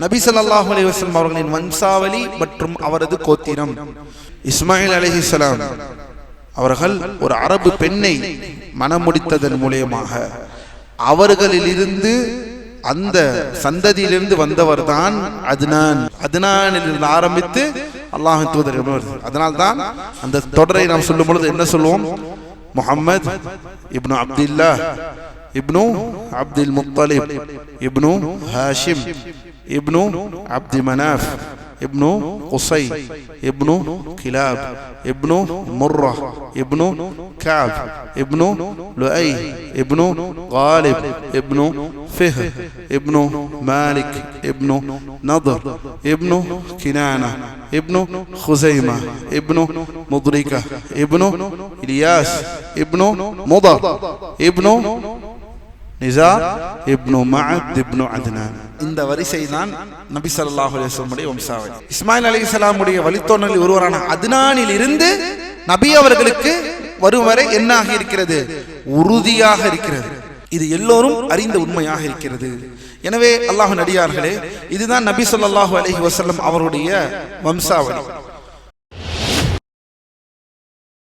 நபி ஸல்லல்லாஹு அலைஹி வஸல்லம் அவர்களின் வம்சாவளி மற்றும் அவரது கோத்திரம். இஸ்மாயில் அலைஹிஸ்ஸலாம் அவர்கள் ஒரு அரபு பெண்ணை மணமுடித்ததன் மூலமாக அவர்களிலிருந்து அந்த சந்ததியிலிருந்து வந்தவர் தான் அத்னான். அத்னானிலிருந்து ஆரம்பித்து அல்லாஹ்வின் தூதர். அதனால்தான் அந்த தொடரை நாம் சொல்லும் பொழுது என்ன சொல்லுவோம்? முஹம்மத் இப்னு அப்துல்லாஹ் இப்னு அப்துல் முத்தலிப் இப்னு ஹாஷிம் இப்னு அப்து மனாஃப் இப்னு குஸை இப்னு கிலாப் இப்னு முர்ரா இப்னு கஅப் இப்னு லுஐ இப்னு காலிப் இப்னு ஃபிஹ் இப்னு மாலிக் இப்னு நதர் இப்னு கினானா இப்னு ஹுஸைமா இப்னு முத்ரிகா இப்னு இலியாஸ் இப்னு முதர் இப்னு நிசார் இப்னு மஅத் இப்னு அத்னான். இந்த வரிசை தான் நபி ஸல்லல்லாஹு அலைஹி வஸல்லம் உடைய வம்சாவளி. இஸ்மாயில் அலைஹிஸ்ஸலாம் உடைய வழித்தோன்றலில் ஒருவரான அத்னானில் இருந்து நபி அவர்களுக்கு வரும் வரை என்ன ஆகி இருக்கிறது? உறுதியாக இருக்கிறது. இது எல்லோரும் அறிந்த உண்மையாக இருக்கிறது. எனவே அல்லாஹ்வின் அடியார்களே, இதுதான் நபி ஸல்லல்லாஹு அலைஹி வஸல்லம் அவருடைய வம்சாவளி.